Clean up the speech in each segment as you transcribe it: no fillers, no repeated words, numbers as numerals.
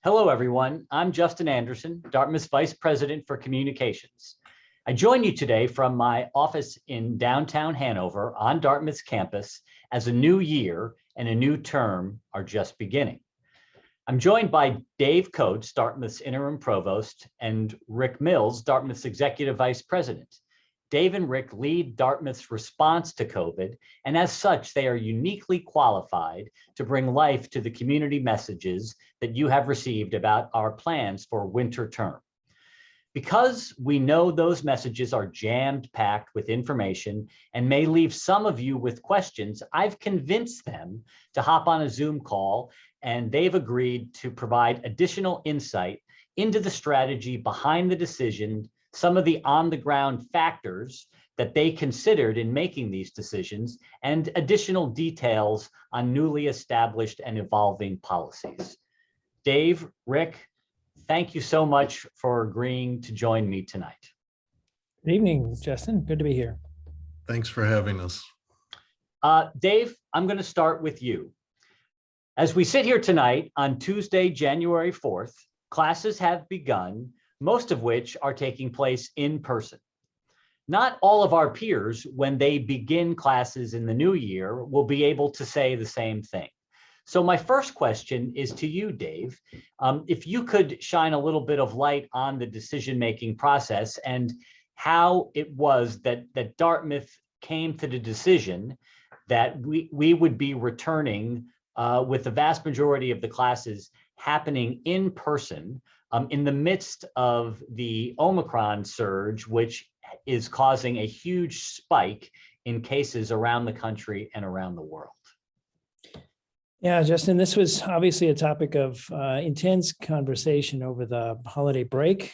Hello, everyone. I'm Justin Anderson, Dartmouth's Vice President for Communications. I join you today from my office in downtown Hanover on Dartmouth's campus as a new year and a new term are just beginning. I'm joined by Dave Kotz, Dartmouth's Interim Provost, and Rick Mills, Dartmouth's Executive Vice President. Dave and Rick lead Dartmouth's response to COVID, and as such, they are uniquely qualified to bring life to the community messages that you have received about our plans for winter term. Because we know those messages are jammed-packed with information and may leave some of you with questions, I've convinced them to hop on a Zoom call, and they've agreed to provide additional insight into the strategy behind the decision, some of the on-the-ground factors that they considered in making these decisions, and additional details on newly established and evolving policies. Dave, Rick, thank you so much for agreeing to join me tonight. Good evening, Justin. Good to be here. Thanks for having us. Dave, I'm going to start with you. As we sit here tonight on Tuesday, January 4th, classes have begun, most of which are taking place in person. Not all of our peers, when they begin classes in the new year, will be able to say the same thing. So my first question is to you, Dave. If you could shine a little bit of light on the decision-making process and how it was that Dartmouth came to the decision that we would be returning with the vast majority of the classes happening in person in the midst of the Omicron surge, which is causing a huge spike in cases around the country and around the world. Yeah, Justin, this was obviously a topic of intense conversation over the holiday break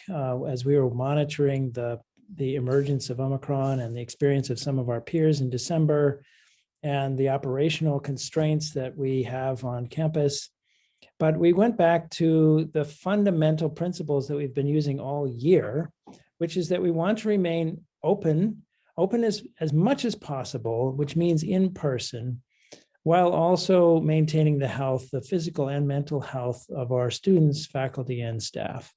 as we were monitoring the emergence of Omicron and the experience of some of our peers in December and the operational constraints that we have on campus. But we went back to the fundamental principles that we've been using all year, which is that we want to remain open as much as possible, which means in person, while also maintaining the health, the physical and mental health of our students, faculty, and staff.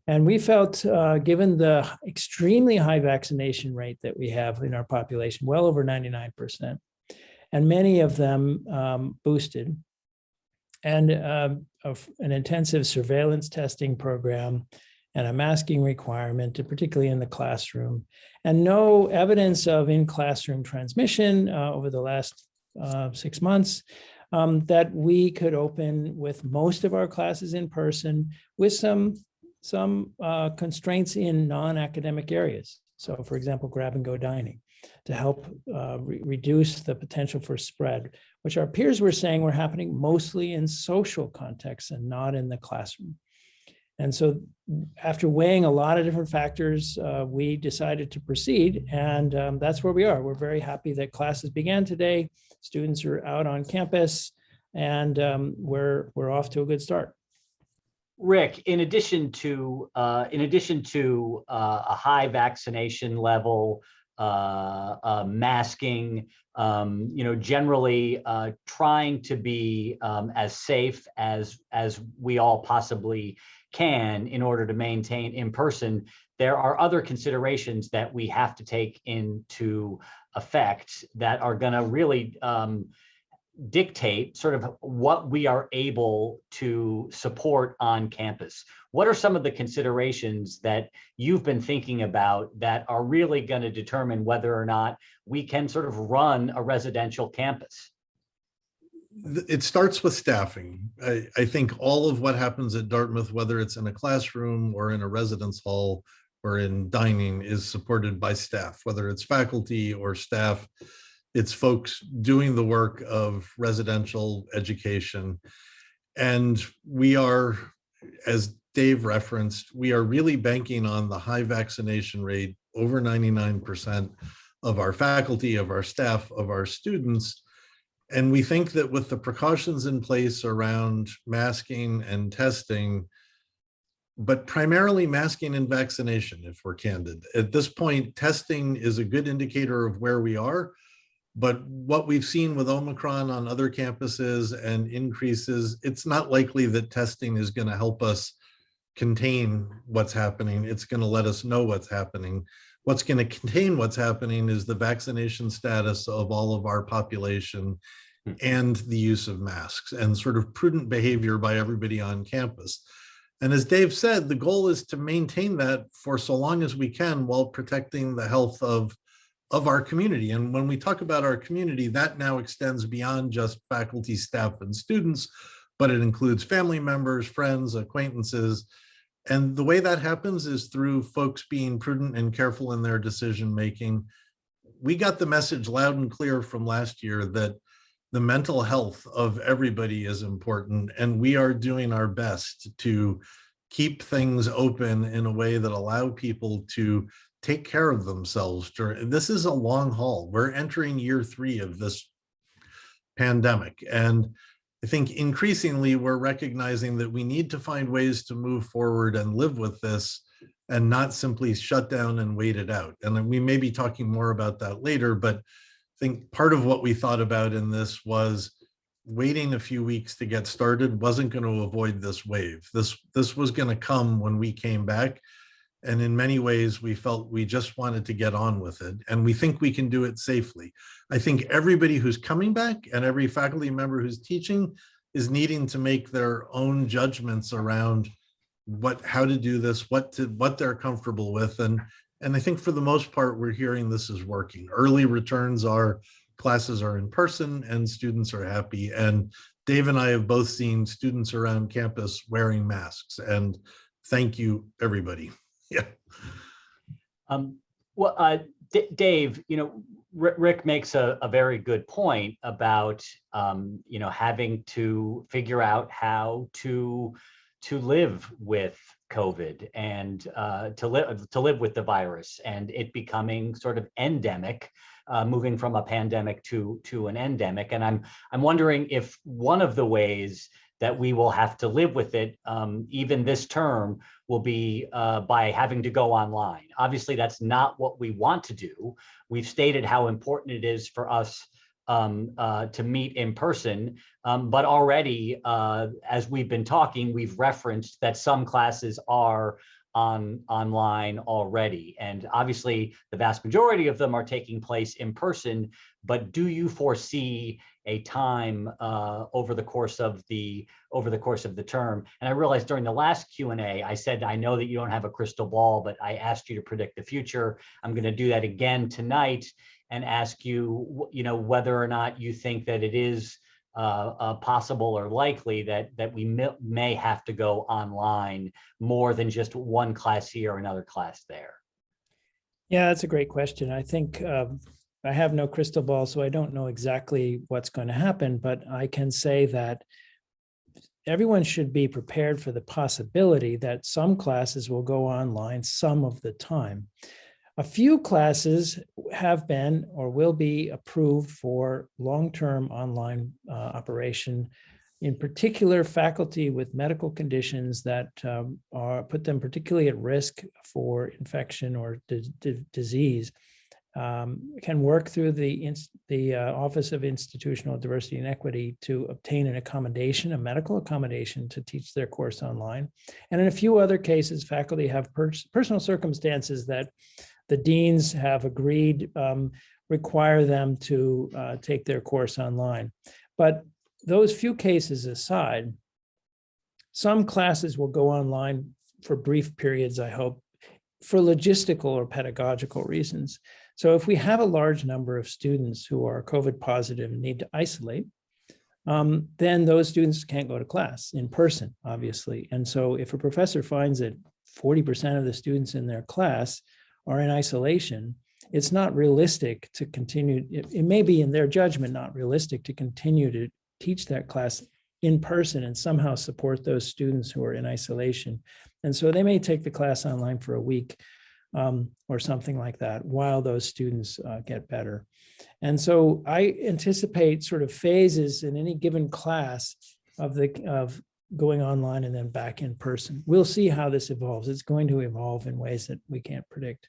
And we felt, given the extremely high vaccination rate that we have in our population, well over 99%, and many of them boosted, and an intensive surveillance testing program and a masking requirement, particularly in the classroom, and no evidence of in-classroom transmission over the last 6 months, that we could open with most of our classes in person with some constraints in non-academic areas. So for example, grab-and-go dining to help reduce the potential for spread, which our peers were saying were happening mostly in social contexts and not in the classroom. And so after weighing a lot of different factors, we decided to proceed, and that's where we are. We're very happy that classes began today. Students are out on campus, and we're off to a good start. Rick, in addition to a high vaccination level, masking, generally trying to be as safe as we all possibly can in order to maintain in person, there are other considerations that we have to take into effect that are going to really dictate sort of what we are able to support on campus. What are some of the considerations that you've been thinking about that are really going to determine whether or not we can sort of run a residential campus? It starts with staffing. I think all of what happens at Dartmouth, whether it's in a classroom or in a residence hall or in dining, is supported by staff, whether it's faculty or staff. It's folks doing the work of residential education. And we are, as Dave referenced, we are really banking on the high vaccination rate, over 99% of our faculty, of our staff, of our students. And we think that with the precautions in place around masking and testing, but primarily masking and vaccination, if we're candid. At this point, testing is a good indicator of where we are, But what we've seen with Omicron on other campuses and increases, it's not likely that testing is going to help us contain what's happening. It's going to let us know what's happening. What's going to contain what's happening is the vaccination status of all of our population and the use of masks and sort of prudent behavior by everybody on campus. And as Dave said, the goal is to maintain that for so long as we can while protecting the health of our community. And when we talk about our community, that now extends beyond just faculty, staff, and students, but it includes family members, friends, acquaintances. And the way that happens is through folks being prudent and careful in their decision-making. We got the message loud and clear from last year that the mental health of everybody is important, and we are doing our best to keep things open in a way that allow people to take care of themselves. This is a long haul. We're entering year 3 of this pandemic. And I think increasingly we're recognizing that we need to find ways to move forward and live with this and not simply shut down and wait it out. And we may be talking more about that later, but I think part of what we thought about in this was waiting a few weeks to get started wasn't going to avoid this wave. This was going to come when we came back. And in many ways, we felt we just wanted to get on with it. And we think we can do it safely. I think everybody who's coming back and every faculty member who's teaching is needing to make their own judgments around how to do this, what they're comfortable with. And I think for the most part, we're hearing this is working. Early returns are classes are in person and students are happy. And Dave and I have both seen students around campus wearing masks. And thank you, everybody. Yeah. Dave, Rick makes a very good point about, having to figure out how to live with COVID and to live with the virus and it becoming sort of endemic, moving from a pandemic to an endemic. And I'm wondering if one of the ways that we will have to live with it, even this term, will be by having to go online. Obviously, that's not what we want to do. We've stated how important it is for us to meet in person, but already, as we've been talking, we've referenced that some classes are online already. And obviously, the vast majority of them are taking place in person, but do you foresee a time over the course of the term? And I realized during the last Q&A, I said, I know that you don't have a crystal ball, but I asked you to predict the future. I'm going to do that again tonight and ask you, whether or not you think that it is possible or likely that we may have to go online more than just one class here or another class there. Yeah, that's a great question. I think I have no crystal ball, so I don't know exactly what's going to happen, but I can say that everyone should be prepared for the possibility that some classes will go online some of the time. A few classes have been or will be approved for long-term online operation, in particular faculty with medical conditions that put them particularly at risk for infection or disease. Can work through the Office of Institutional Diversity and Equity to obtain an accommodation, a medical accommodation to teach their course online. And in a few other cases, faculty have personal circumstances that the deans have agreed require them to take their course online. But those few cases aside, some classes will go online for brief periods, I hope, for logistical or pedagogical reasons. So if we have a large number of students who are COVID positive and need to isolate, then those students can't go to class in person, obviously. And so if a professor finds that 40% of the students in their class are in isolation, it's not realistic to continue. It may be in their judgment not realistic to continue to teach that class in person and somehow support those students who are in isolation. And so they may take the class online for a week or something like that while those students get better. And so I anticipate sort of phases in any given class of going online and then back in person. We'll see how this evolves. It's going to evolve in ways that we can't predict.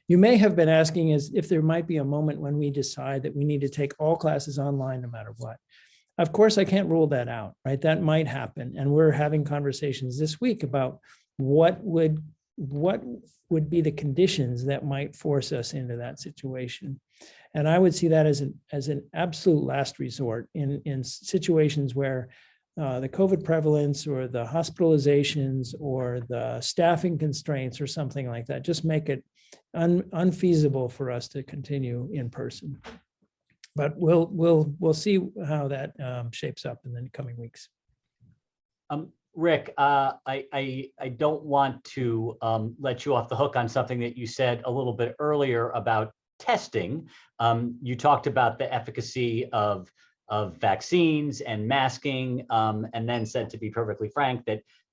You may have been asking is if there might be a moment when we decide that we need to take all classes online no matter what. Of course, I can't rule that out, right? That might happen. And we're having conversations this week about what would be the conditions that might force us into that situation. And I would see that as an absolute last resort in situations where the COVID prevalence or the hospitalizations or the staffing constraints or something like that just make it unfeasible for us to continue in person. But we'll see how that shapes up in the coming weeks. Rick, I don't want to let you off the hook on something that you said a little bit earlier about testing. You talked about the efficacy of vaccines and masking, and then said, to be perfectly frank,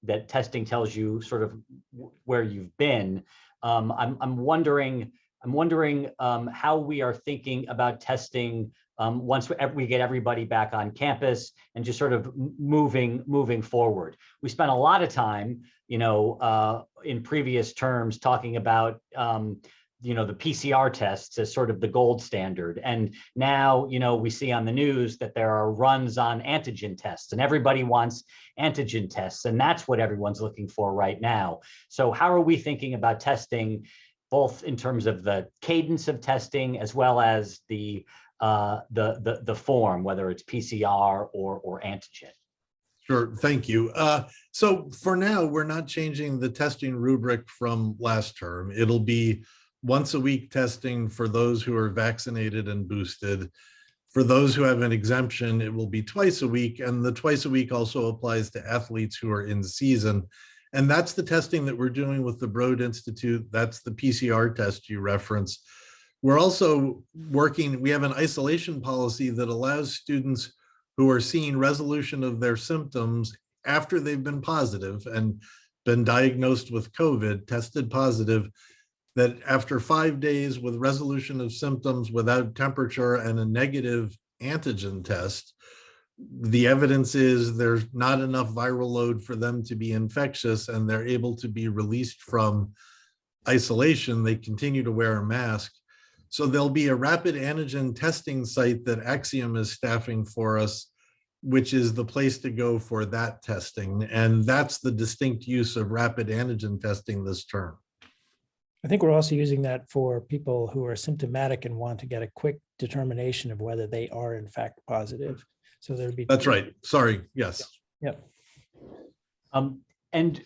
that testing tells you sort of where you've been. I'm wondering how we are thinking about testing once we get everybody back on campus and just sort of moving forward. We spent a lot of time, in previous terms talking about, the PCR tests as sort of the gold standard. And now, we see on the news that there are runs on antigen tests and everybody wants antigen tests. And that's what everyone's looking for right now. So how are we thinking about testing, both in terms of the cadence of testing as well as the form, whether it's PCR or antigen? Sure, thank you. So for now, we're not changing the testing rubric from last term. It'll be once a week testing for those who are vaccinated and boosted. For those who have an exemption, it will be twice a week, and the twice a week also applies to athletes who are in season. And that's the testing that we're doing with the Broad Institute. That's the PCR test you referenced. We're also we have an isolation policy that allows students who are seeing resolution of their symptoms after they've been positive and been diagnosed with COVID, tested positive, that after 5 days with resolution of symptoms without temperature and a negative antigen test, the evidence is there's not enough viral load for them to be infectious and they're able to be released from isolation. They continue to wear a mask. So there'll be a rapid antigen testing site that Axiom is staffing for us, which is the place to go for that testing. And that's the distinct use of rapid antigen testing this term. I think we're also using that for people who are symptomatic and want to get a quick determination of whether they are in fact positive. So there'd be. That's right. Sorry. Yes. Yep. And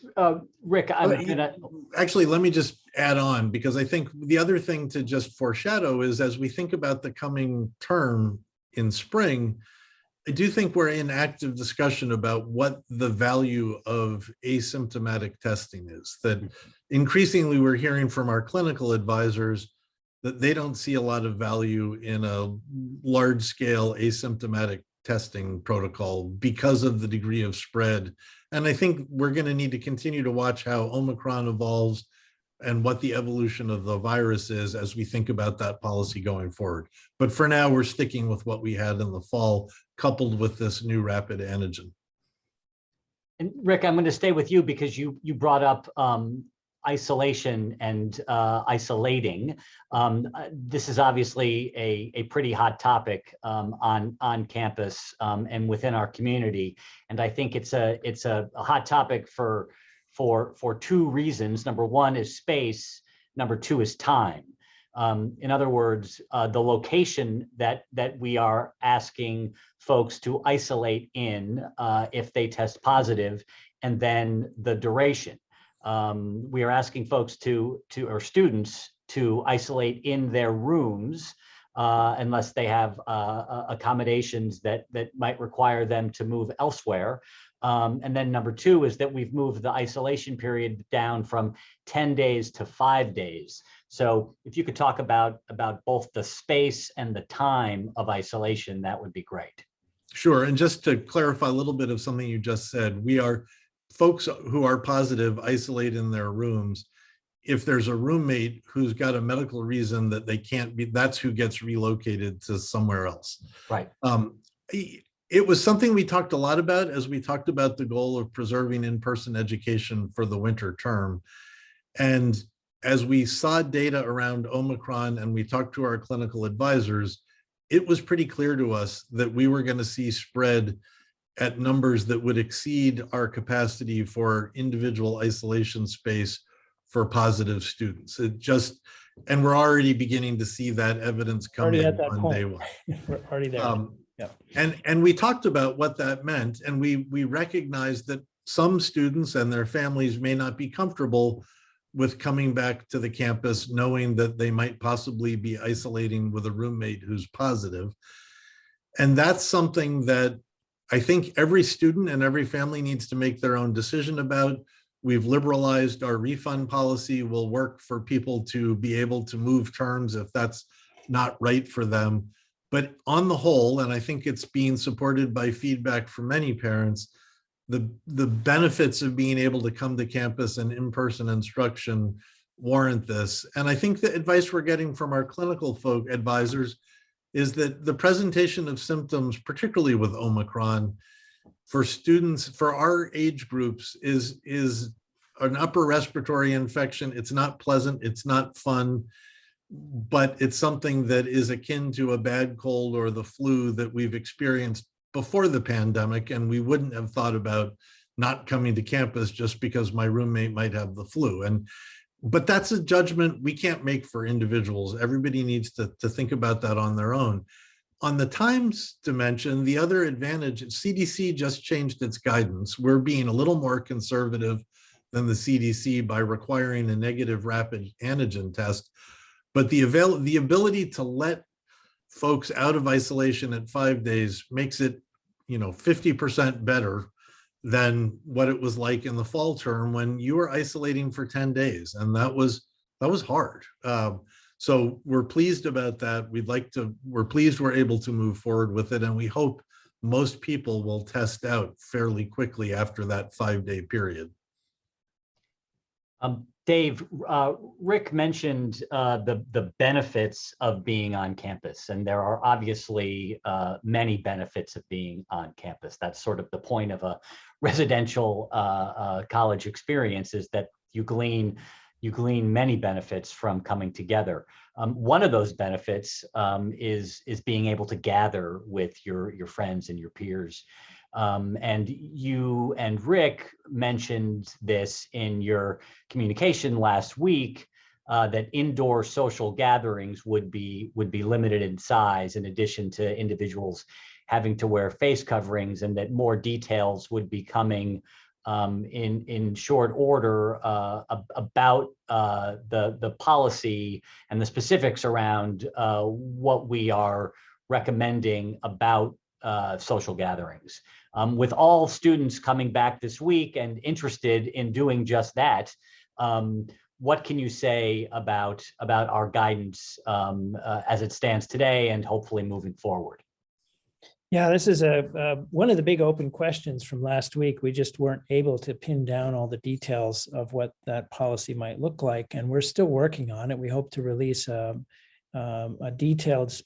Rick, I'm gonna actually let me just add on, because I think the other thing to just foreshadow is as we think about the coming term in spring, I do think we're in active discussion about what the value of asymptomatic testing is. That increasingly we're hearing from our clinical advisors that they don't see a lot of value in a large scale asymptomatic testing protocol because of the degree of spread. And I think we're going to need to continue to watch how Omicron evolves and what the evolution of the virus is as we think about that policy going forward. But for now, we're sticking with what we had in the fall, coupled with this new rapid antigen. And Rick, I'm going to stay with you because you brought up isolation and isolating. This is obviously a pretty hot topic on campus and within our community. And I think it's a hot topic for two reasons. Number one is space. Number two is time. In other words, the location that we are asking folks to isolate in if they test positive, and then the duration. We are asking folks or students to isolate in their rooms unless they have accommodations that might require them to move elsewhere. And then number two is that we've moved the isolation period down from 10 days to 5 days. So if you could talk about both the space and the time of isolation, that would be great. Sure. And just to clarify a little bit of something you just said, folks who are positive isolate in their rooms. If there's a roommate who's got a medical reason that they can't be, that's who gets relocated to somewhere else. Right. It was something we talked a lot about as we talked about the goal of preserving in-person education for the winter term. And as we saw data around Omicron and we talked to our clinical advisors, it was pretty clear to us that we were going to see spread at numbers that would exceed our capacity for individual isolation space for positive students. And we're already beginning to see that evidence come Already in at that on day point. one. We're already there. Yeah. And we talked about what that meant, and we recognized that some students and their families may not be comfortable with coming back to the campus knowing that they might possibly be isolating with a roommate who's positive. And that's something that I think every student and every family needs to make their own decision about. We've liberalized our refund policy. We'll work for people to be able to move terms if that's not right for them. But on the whole, and I think it's being supported by feedback from many parents, the benefits of being able to come to campus and in-person instruction warrant this. And I think the advice we're getting from our clinical folk advisors is that the presentation of symptoms, particularly with Omicron, for students, for our age groups, is an upper respiratory infection. It's not pleasant, it's not fun, but it's something that is akin to a bad cold or the flu that we've experienced before the pandemic, and we wouldn't have thought about not coming to campus just because my roommate might have the flu. But that's a judgment we can't make for individuals. Everybody needs to think about that on their own. On the times dimension, the other advantage, CDC just changed its guidance. We're being a little more conservative than the CDC by requiring a negative rapid antigen test. But the ability to let folks out of isolation at 5 days makes it, 50% better than what it was like in the fall term when you were isolating for 10 days. And that was hard. So we're pleased about that. We're pleased we're able to move forward with it. And we hope most people will test out fairly quickly after that 5-day period. Dave, Rick mentioned the benefits of being on campus, and there are obviously many benefits of being on campus. That's sort of the point of a residential college experience, is that you glean many benefits from coming together. One of those benefits is being able to gather with your friends and your peers. And you and Rick mentioned this in your communication last week, that indoor social gatherings would be limited in size, in addition to individuals having to wear face coverings, and that more details would be coming in short order about the policy and the specifics around what we are recommending about social gatherings. With all students coming back this week and interested in doing just that, what can you say about our guidance as it stands today and hopefully moving forward? Yeah, this is one of the big open questions from last week. We just weren't able to pin down all the details of what that policy might look like, and we're still working on it. We hope to release a detailed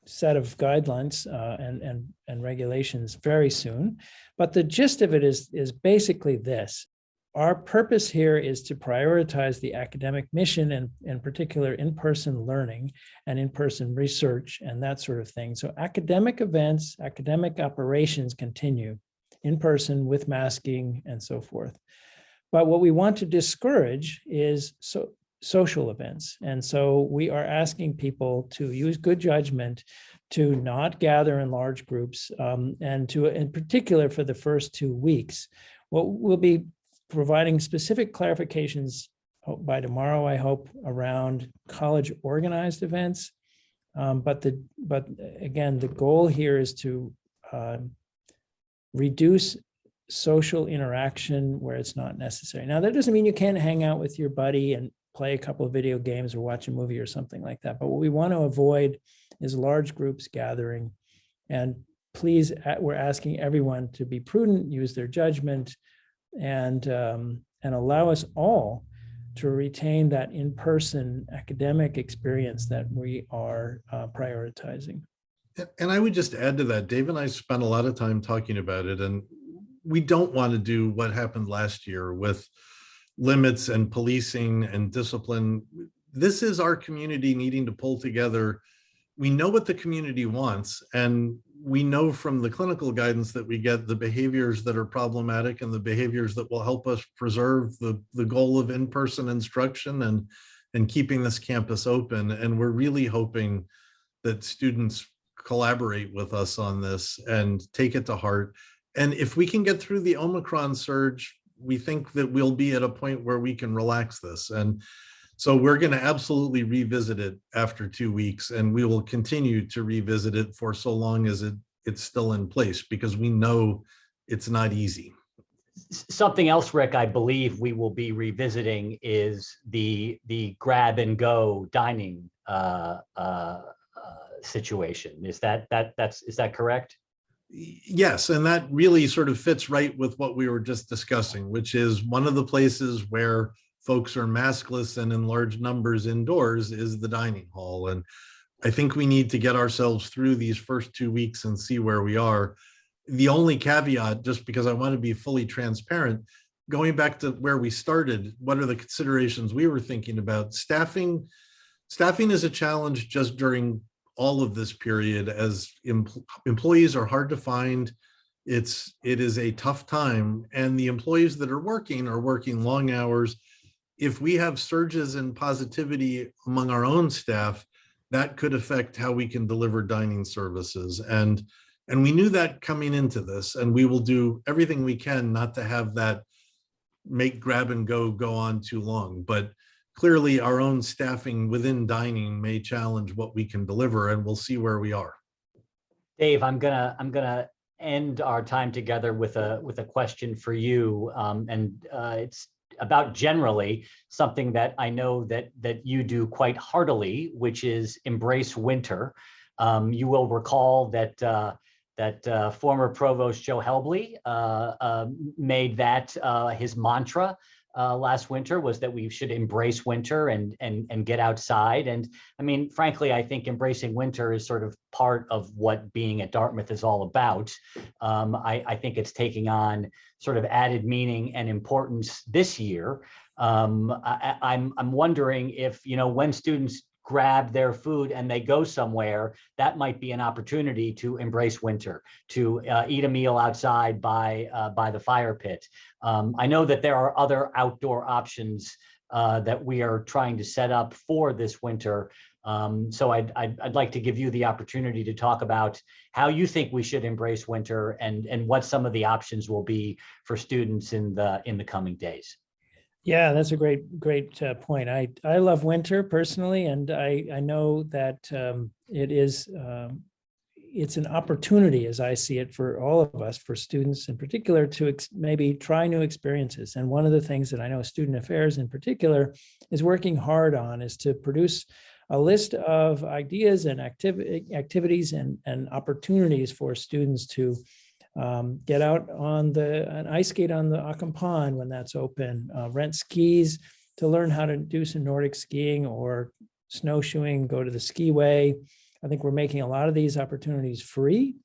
set of guidelines and regulations very soon. But the gist of it is basically this. Our purpose here is to prioritize the academic mission, and in particular in-person learning and in-person research and that sort of thing. So academic events, academic operations continue in person with masking and so forth. But what we want to discourage is social events. And so we are asking people to use good judgment to not gather in large groups, and to, in particular for the first 2 weeks. What we'll be providing specific clarifications by tomorrow, I hope, around college organized events. But again, the goal here is to reduce social interaction where it's not necessary. Now, that doesn't mean you can't hang out with your buddy and play a couple of video games or watch a movie or something like that. But what we want to avoid is large groups gathering. And please, we're asking everyone to be prudent, use their judgment, and allow us all to retain that in-person academic experience that we are prioritizing. And I would just add to that, Dave and I spent a lot of time talking about it, and we don't want to do what happened last year with limits and policing and discipline. This is our community needing to pull together. We know what the community wants, and we know from the clinical guidance that we get the behaviors that are problematic and the behaviors that will help us preserve the goal of in-person instruction and keeping this campus open. And we're really hoping that students collaborate with us on this and take it to heart. And if we can get through the Omicron surge, we think that we'll be at a point where we can relax this. And so we're going to absolutely revisit it after 2 weeks, and we will continue to revisit it for so long as it's still in place, because we know it's not easy. Something else, Rick, I believe we will be revisiting is the grab and go dining situation. Is that correct? Yes, and that really sort of fits right with what we were just discussing, which is one of the places where folks are maskless and in large numbers indoors is the dining hall. And I think we need to get ourselves through these first 2 weeks and see where we are. The only caveat, just because I want to be fully transparent, going back to where we started, what are the considerations we were thinking about? Staffing is a challenge just during all of this period, as employees are hard to find. It is a tough time, and the employees that are working long hours. If we have surges in positivity among our own staff, that could affect how we can deliver dining services. And we knew that coming into this, and we will do everything we can not to have that make grab and go on too long. But clearly our own staffing within dining may challenge what we can deliver, and we'll see where we are. Dave, I'm gonna end our time together with a question for you, and it's about generally something that I know that you do quite heartily, which is embrace winter. You will recall that former Provost Joe Helbley made that his mantra last winter, was that we should embrace winter and get outside. And I mean, frankly, I think embracing winter is sort of part of what being at Dartmouth is all about. I think it's taking on sort of added meaning and importance this year. I'm wondering if, when students grab their food and they go somewhere, that might be an opportunity to embrace winter, to eat a meal outside by the fire pit. I know that there are other outdoor options that we are trying to set up for this winter. So I'd like to give you the opportunity to talk about how you think we should embrace winter and what some of the options will be for students in the coming days. Yeah, that's a great point. I love winter personally, and I know that it's an opportunity, as I see it, for all of us, for students in particular, to maybe try new experiences. And one of the things that I know Student Affairs in particular is working hard on is to produce a list of ideas and activities and opportunities for students to get out on an ice skate on the Ockham Pond when that's open, rent skis to learn how to do some Nordic skiing or snowshoeing, go to the skiway. I think we're making a lot of these opportunities free.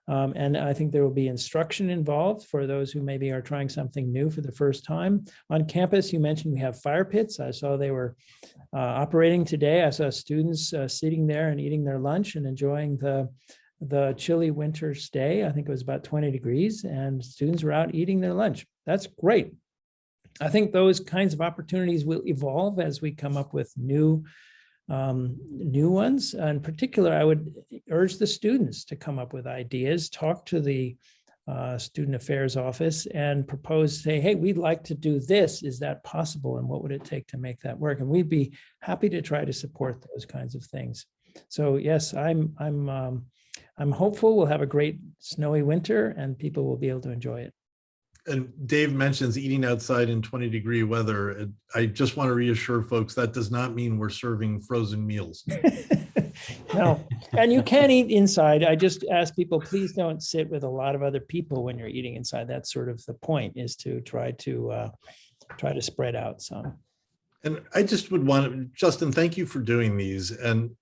And I think there will be instruction involved for those who maybe are trying something new for the first time. On campus, you mentioned we have fire pits. I saw they were operating today. I saw students sitting there and eating their lunch and enjoying the chilly winter day. I think it was about 20 degrees, and students were out eating their lunch. That's great. I think those kinds of opportunities will evolve as we come up with new ones. In particular, I would urge the students to come up with ideas, talk to the Student Affairs office and propose, say, hey, we'd like to do this. Is that possible? And what would it take to make that work? And we'd be happy to try to support those kinds of things. So yes, I'm hopeful we'll have a great snowy winter and people will be able to enjoy it. And Dave mentions eating outside in 20-degree weather. I just want to reassure folks that does not mean we're serving frozen meals. No, and you can eat inside. I just ask people, please don't sit with a lot of other people when you're eating inside. That's sort of the point, is to try to spread out some. And I just would want, Justin, thank you for doing these. And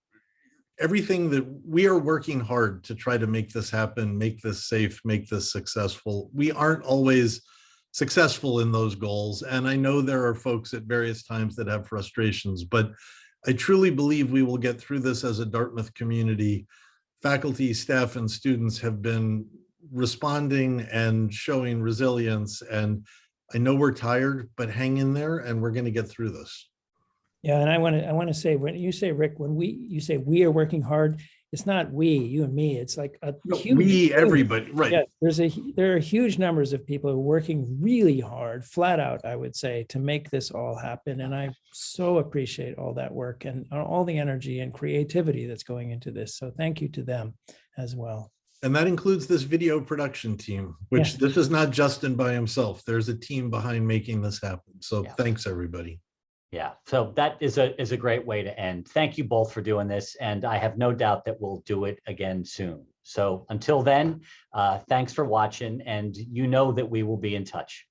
everything that we are working hard to try to make this happen, make this safe, make this successful. We aren't always successful in those goals. And I know there are folks at various times that have frustrations, but I truly believe we will get through this as a Dartmouth community. Faculty, staff, and students have been responding and showing resilience. And I know we're tired, but hang in there and we're going to get through this. Yeah, and I want to say, when you say, Rick, you say we are working hard, it's not we, you and me. It's like a huge, everybody, right? Yeah, there are huge numbers of people who are working really hard, flat out, I would say, to make this all happen. And I so appreciate all that work and all the energy and creativity that's going into this. So thank you to them as well. And that includes this video production team, which this is not Justin by himself. There's a team behind making this happen. So thanks, everybody. Yeah, so that is a great way to end. Thank you both for doing this, and I have no doubt that we'll do it again soon. So until then, thanks for watching, and you know that we will be in touch.